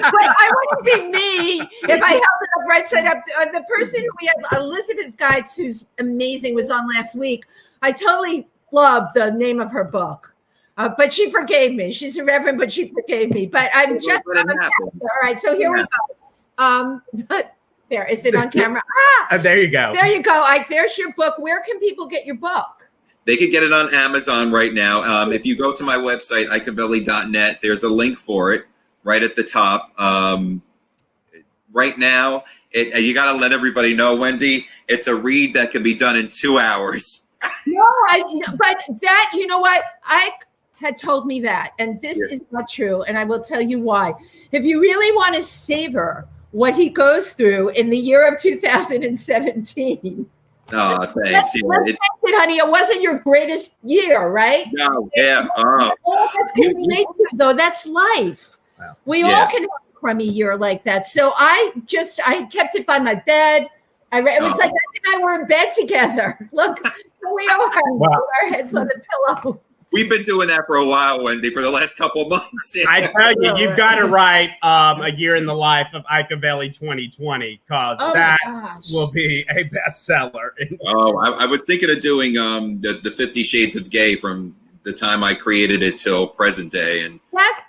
Speaker 3: I wouldn't be me if I held it up right side up. The person who we had, Elizabeth Geitz, who's amazing, was on last week. I totally flubbed the name of her book, but she forgave me. She's a reverend, but she forgave me. But I'm just all right. So here we go. There, is it on camera?
Speaker 2: There you go.
Speaker 3: There you go, Ike. There's your book. Where can people get your book?
Speaker 4: They could get it on Amazon right now. If you go to my website, ikeavelli.net, there's a link for it right at the top. Right now, you got to let everybody know, Wendy, it's a read that can be done in 2 hours.
Speaker 3: No, but that, you know what? Ike had told me that, and this is not true, and I will tell you why. If you really want to savor what he goes through in the year of 2017.
Speaker 4: Oh, thanks.
Speaker 3: Let's face it, honey, it wasn't your greatest year, right?
Speaker 4: No, yeah.
Speaker 3: All of us can relate to, though. That's life.
Speaker 2: Wow.
Speaker 3: We all can have a crummy year like that. So I kept it by my bed. It was like Ike and I were in bed together. Look, we all had our heads on the pillow.
Speaker 4: We've been doing that for a while, Wendy, for the last couple of months.
Speaker 2: I tell you, you've got to write a year in the life of Ike Avelli 2020, because that will be a bestseller.
Speaker 4: I was thinking of doing the 50 Shades of Gay from the time I created it till present day, and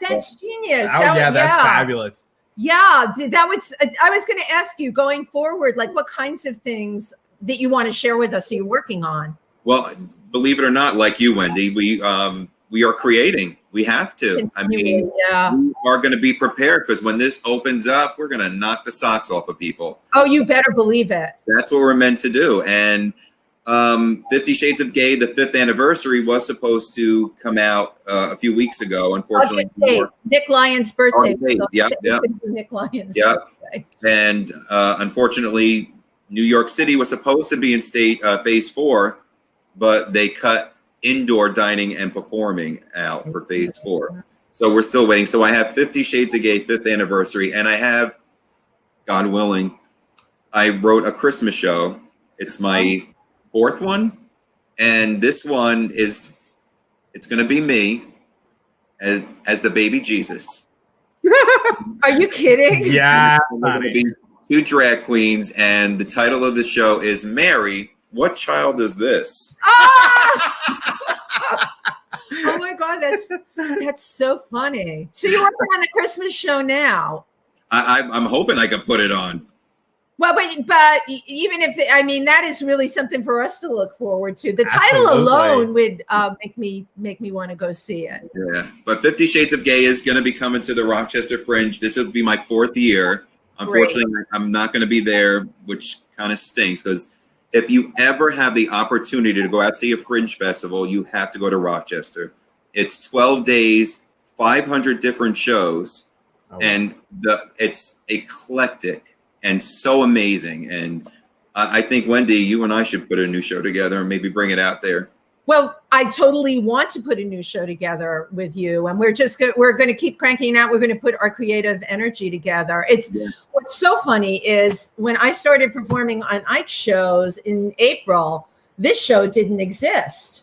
Speaker 3: that's genius.
Speaker 2: Oh yeah, that's fabulous.
Speaker 3: Yeah, I was going to ask you going forward, like what kinds of things that you want to share with us that you're working on.
Speaker 4: Well, believe it or not, like you, Wendy, we are creating. We have to. I mean, we are going to be prepared, because when this opens up, we're going to knock the socks off of people.
Speaker 3: Oh, you better believe it.
Speaker 4: That's what we're meant to do. And 50 Shades of Gay, the 5th anniversary, was supposed to come out a few weeks ago. Unfortunately,
Speaker 3: Nick Lyons' birthday.
Speaker 4: Nick Lyons. Birthday. And unfortunately, New York City was supposed to be in phase 4, but they cut indoor dining and performing out for phase 4. So we're still waiting. So I have 50 Shades of Gay 5th anniversary, and I have, God willing, I wrote a Christmas show. It's my 4th one, and this one it's going to be me as the baby Jesus.
Speaker 3: Are you kidding?
Speaker 2: Yeah.
Speaker 4: We're going to be 2 drag queens, and the title of the show is Mary, What Child Is This?
Speaker 3: Oh my God, that's so funny. So you're working on the Christmas show now.
Speaker 4: I'm hoping I can put it on.
Speaker 3: Well, but even if that is really something for us to look forward to. The title alone would make me want to go see it.
Speaker 4: Yeah, but 50 Shades of Gay is going to be coming to the Rochester Fringe. This will be my 4th year. Unfortunately, I'm not going to be there, which kind of stinks, because if you ever have the opportunity to go out and see a Fringe festival, you have to go to Rochester. It's 12 days, 500 different shows, and it's eclectic and so amazing. And I think, Wendy, you and I should put a new show together and maybe bring it out there.
Speaker 3: Well, I totally want to put a new show together with you, and we're going to keep cranking out. We're going to put our creative energy together. What's so funny is when I started performing on Ike shows in April, this show didn't exist.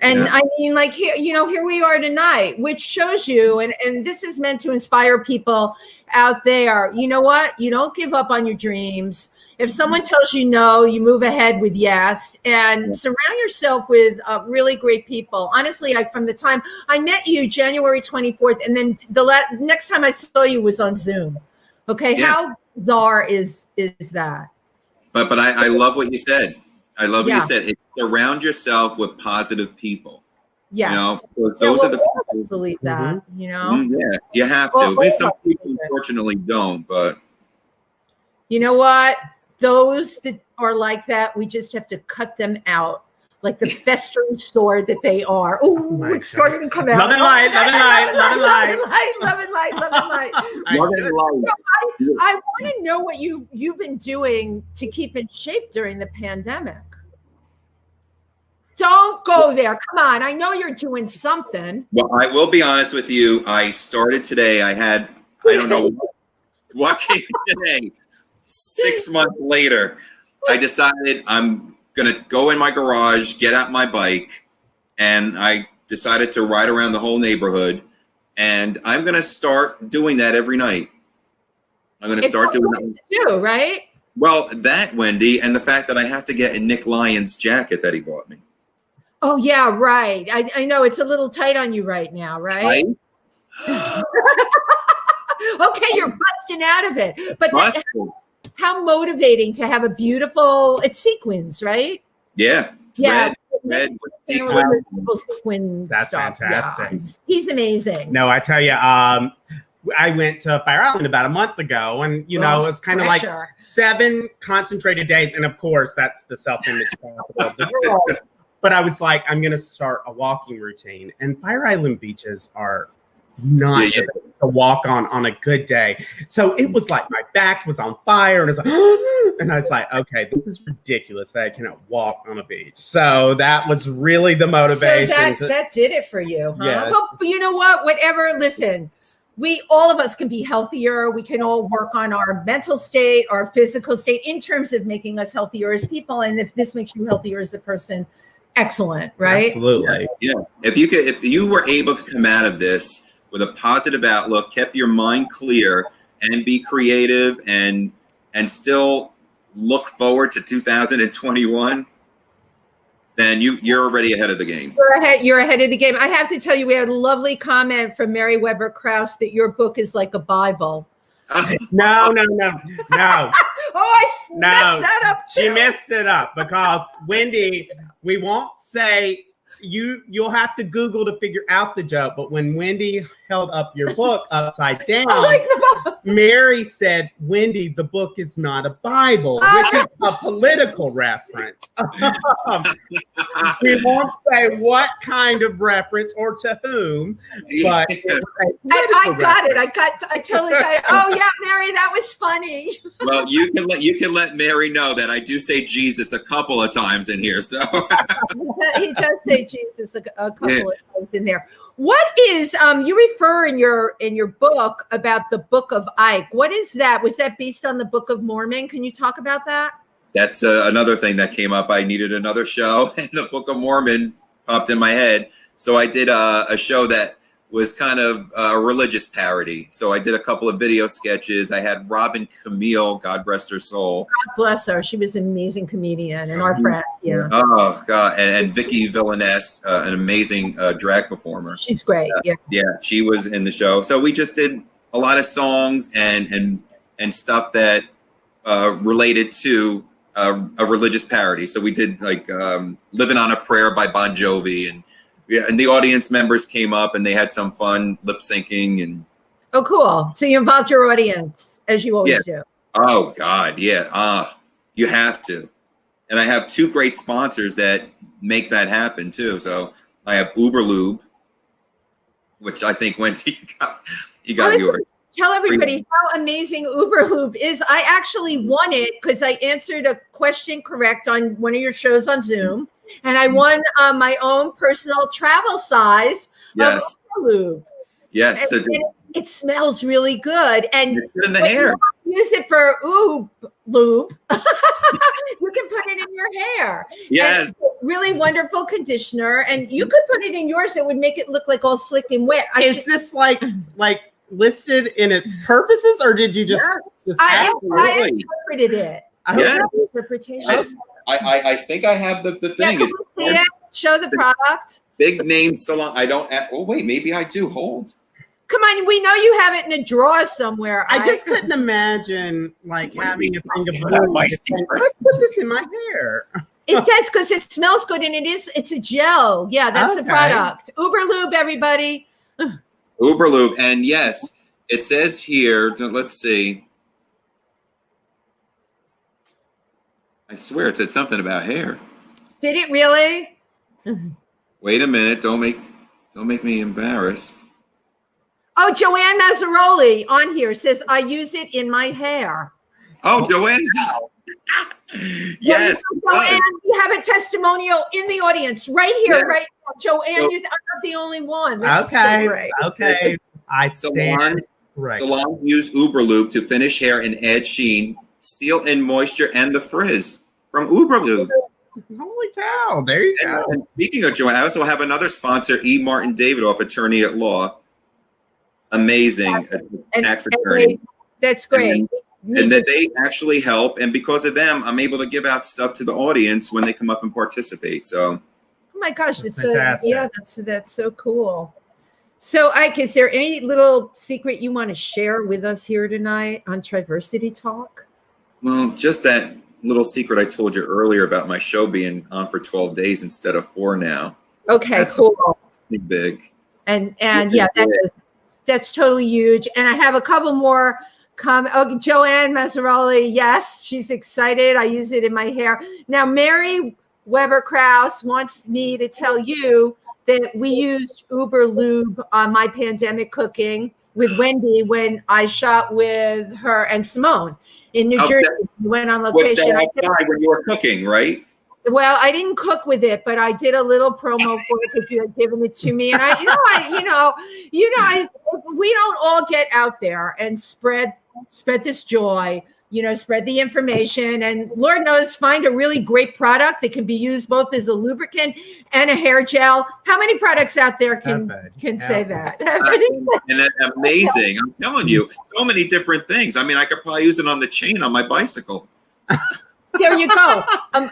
Speaker 3: And I mean, like, here we are tonight, which shows you, and this is meant to inspire people out there. You know what? You don't give up on your dreams. If someone tells you no, you move ahead with yes, and surround yourself with really great people. Honestly, from the time I met you, January 24th, and then the next time I saw you was on Zoom. Okay, how bizarre is that? But
Speaker 4: I love what you said. I love what you said. Surround yourself with positive people.
Speaker 3: Yes.
Speaker 4: You know, those are the people.
Speaker 3: Believe that. You know.
Speaker 4: Yeah, you have to. Some people unfortunately don't, but
Speaker 3: you know what? Those that are like that, we just have to cut them out, like the festering sore that they are. Oh, it's starting to come out.
Speaker 2: Love and light, love and light, love and light,
Speaker 3: love and light, love and light. I want to know what you've been doing to keep in shape during the pandemic. Don't go there. Come on. I know you're doing something.
Speaker 4: Well, I will be honest with you. I started today. I don't know what came today. 6 months later, I decided I'm going to go in my garage, get out my bike, and I decided to ride around the whole neighborhood. And I'm going to start doing that every night. I'm going to start doing that
Speaker 3: too, right?
Speaker 4: Well, that, Wendy, and the fact that I have to get a Nick Lyons jacket that he bought me.
Speaker 3: Oh, yeah, right. I know it's a little tight on you right now, right? Okay, you're busting out of it. But how motivating to have a beautiful, it's sequins, right?
Speaker 4: Yeah. Red
Speaker 3: sequin.
Speaker 2: That's
Speaker 3: stuff.
Speaker 2: fantastic.
Speaker 3: Yeah, he's amazing.
Speaker 2: No, I tell you, I went to Fire Island about a month ago, and it's kind of like 7 concentrated days, and of course that's the self-image capital of the world. But I was like, I'm going to start a walking routine, and Fire Island beaches are not to walk on a good day. So it was like my back was on fire, and I was like, okay, this is ridiculous that I cannot walk on a beach. So that was really the motivation.
Speaker 3: So that did it for you, huh?
Speaker 2: Yes.
Speaker 3: Well, you know what? Whatever. Listen, all of us can be healthier. We can all work on our mental state, our physical state, in terms of making us healthier as people. And if this makes you healthier as a person, excellent, right?
Speaker 2: Absolutely.
Speaker 4: Yeah. If you were able to come out of this with a positive outlook, kept your mind clear, and be creative, and still look forward to 2021, then you're already ahead of the game.
Speaker 3: You're ahead of the game. I have to tell you, we had a lovely comment from Mary Weber Krause that your book is like a Bible.
Speaker 2: No.
Speaker 3: Messed that up too.
Speaker 2: She messed it up because, Wendy, we won't say you'll have to Google to figure out the joke, but when Wendy held up your book upside down, Mary said, Wendy, the book is not a Bible, which is a political reference. We won't say what kind of reference or to whom, but
Speaker 3: I got it. I totally got it. Oh yeah, Mary, that was funny.
Speaker 4: Well, you can let Mary know that I do say Jesus a couple of times in here. So
Speaker 3: he does say Jesus a couple of times in there. What is you refer in your book about the Book of Ike? What is that? Was that based on the Book of Mormon? Can you talk about that?
Speaker 4: That's another thing that came up. I needed another show, and the Book of Mormon popped in my head. So I did a show that was kind of a religious parody. So I did a couple of video sketches. I had Robin Camille, God rest her soul.
Speaker 3: God bless her. She was an amazing comedian and our friend. Yeah.
Speaker 4: Oh God. And Vicky Villaness, an amazing drag performer.
Speaker 3: She's great.
Speaker 4: Yeah. She was in the show. So we just did a lot of songs and stuff that related to a religious parody. So we did like Living on a Prayer by Bon Jovi, and the audience members came up and they had some fun lip syncing and.
Speaker 3: Oh, cool! So you involved your audience as you always do.
Speaker 4: Oh God, yeah. You have to, and I have 2 great sponsors that make that happen too. So I have Uber Lube, which I think Wendy you got yours.
Speaker 3: Tell everybody how amazing Uberlube is. I actually won it because I answered a question correct on one of your shows on Zoom, and I won my own personal travel size of Uberlube.
Speaker 4: Yes,
Speaker 3: and it smells really good, and
Speaker 4: in the hair.
Speaker 3: Use it for lube. You can put it in your hair.
Speaker 4: Yes,
Speaker 3: really wonderful conditioner, and you could put it in yours. It would make it look like all slick and wet.
Speaker 2: Is this like listed in its purposes, or did you just?
Speaker 3: Yes. I interpreted it.
Speaker 4: Yes.
Speaker 3: Interpretation.
Speaker 4: I think I have the thing.
Speaker 3: Yeah, show the product.
Speaker 4: Big name salon. I don't. Oh wait, maybe I do. Hold.
Speaker 3: Come on, we know you have it in a drawer somewhere.
Speaker 2: I just couldn't imagine having a thing of blue. Let's put this in my hair.
Speaker 3: It does because it smells good, and it's a gel. Yeah, that's the product. Uberlube, everybody.
Speaker 4: Uberlube, and yes, it says here. Let's see. I swear it said something about hair.
Speaker 3: Did it really?
Speaker 4: Wait a minute! Don't make me embarrassed.
Speaker 3: Oh, Joanne Mazzaroli on here says, I use it in my hair.
Speaker 4: Oh, Joanne. Yes.
Speaker 3: Joanne, you have a testimonial in the audience right here, right now. Joanne, I'm not the only one. That's so great.
Speaker 2: Okay.
Speaker 4: Salon use Uberlube to finish hair and add sheen, seal in moisture, and the frizz from Uberlube.
Speaker 2: Holy cow. There you go.
Speaker 4: And speaking of Joanne, I also have another sponsor, E. Martin Davidoff, attorney at law. Amazing tax attorney.
Speaker 3: That's great.
Speaker 4: And that they actually help. And because of them, I'm able to give out stuff to the audience when they come up and participate. So,
Speaker 3: oh my gosh, that's so cool. So, Ike, is there any little secret you want to share with us here tonight on Triversity Talk?
Speaker 4: Well, just that little secret I told you earlier about my show being on for 12 days instead of 4 now.
Speaker 3: Okay,
Speaker 4: that's
Speaker 3: cool.
Speaker 4: Big.
Speaker 3: And yeah, that's totally huge. And I have a couple more Joanne Mazzaroli, yes, she's excited. I use it in my hair. Now, Mary Weber Krause wants me to tell you that we used Uberlube on my pandemic cooking with Wendy when I shot with her and Simone in New Jersey. We went on location.
Speaker 4: Was that outside when you were cooking, right?
Speaker 3: Well, I didn't cook with it, but I did a little promo for it because you had given it to me. And we don't all get out there and spread this joy, spread the information, and Lord knows, find a really great product that can be used both as a lubricant and a hair gel. How many products out there can say that?
Speaker 4: And that's amazing. I'm telling you, so many different things. I mean, I could probably use it on the chain on my bicycle.
Speaker 3: There you go.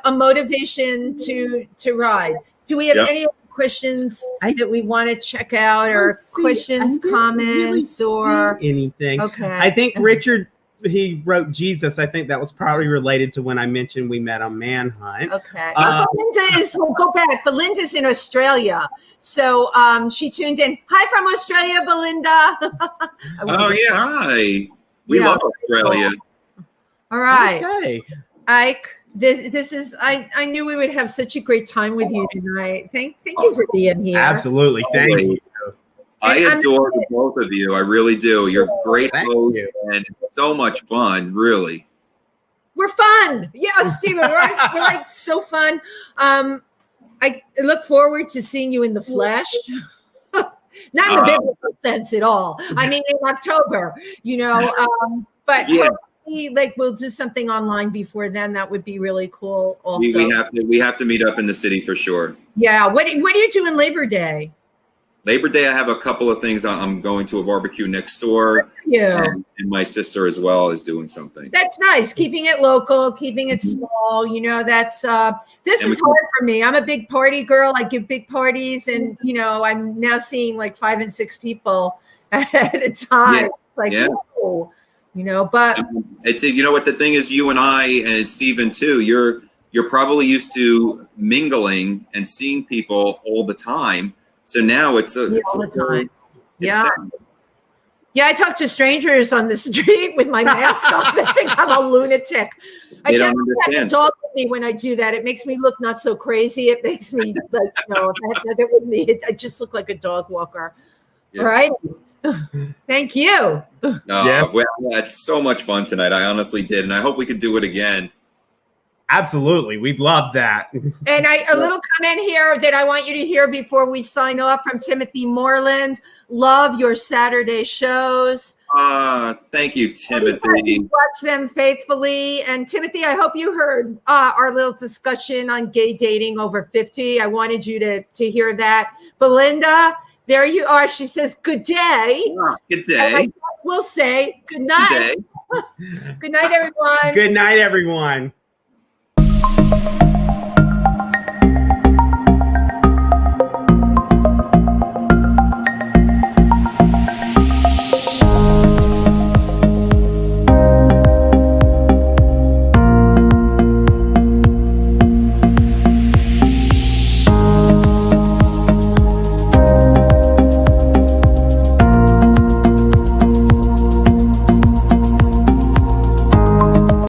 Speaker 3: A motivation to ride. Do we have any questions that we want to check out, or questions, comments, or
Speaker 2: anything?
Speaker 3: Okay.
Speaker 2: I think Richard, he wrote Jesus. I think that was probably related to when I mentioned we met on Manhunt.
Speaker 3: Okay. We'll go back. Belinda's in Australia. So she tuned in. Hi from Australia, Belinda.
Speaker 4: Hi. We love Australia.
Speaker 3: All right.
Speaker 2: Okay.
Speaker 3: Ike, this is I knew we would have such a great time with you tonight. Thank you for being here.
Speaker 2: Absolutely. Thank you.
Speaker 4: I adore the both of you. I really do. You're great hosts and so much fun, really.
Speaker 3: We're fun. Yeah, Stephen, we're like so fun. I look forward to seeing you in the flesh. Not in the biblical sense at all. I mean, in October, but we'll do something online before then. That would be really cool. Also,
Speaker 4: we have to meet up in the city for sure.
Speaker 3: Yeah. What do you do in Labor Day?
Speaker 4: Labor Day, I have a couple of things. I'm going to a barbecue next door.
Speaker 3: Yeah.
Speaker 4: And my sister as well is doing something.
Speaker 3: That's nice. Keeping it local, keeping it small. That's this is hard for me. I'm a big party girl. I give big parties, and I'm now seeing like 5 and 6 people at a time. Whoa. But
Speaker 4: it's what the thing is, you and I and Stephen too, you're probably used to mingling and seeing people all the time. So now it's all the time.
Speaker 3: Yeah, I talk to strangers on the street with my mask on. They think I'm a lunatic. I just have a dog with me when I do that. It makes me look not so crazy. It makes me if I have it with me, I just look like a dog walker.
Speaker 4: Yeah.
Speaker 3: Right. Thank you.
Speaker 2: Yeah.
Speaker 4: We had so much fun tonight. I honestly did, and I hope we could do it again.
Speaker 2: Absolutely. We'd love that.
Speaker 3: And a little comment here that I want you to hear before we sign off from Timothy Moreland. Love your Saturday shows.
Speaker 4: Thank you, Timothy.
Speaker 3: Watch them faithfully. And Timothy, I hope you heard our little discussion on gay dating over 50. I wanted you to hear that. Belinda, there you are. She says, good day.
Speaker 4: Good day.
Speaker 3: And we'll say good night.
Speaker 4: Good day.
Speaker 3: Good night, everyone.
Speaker 2: Good night, everyone.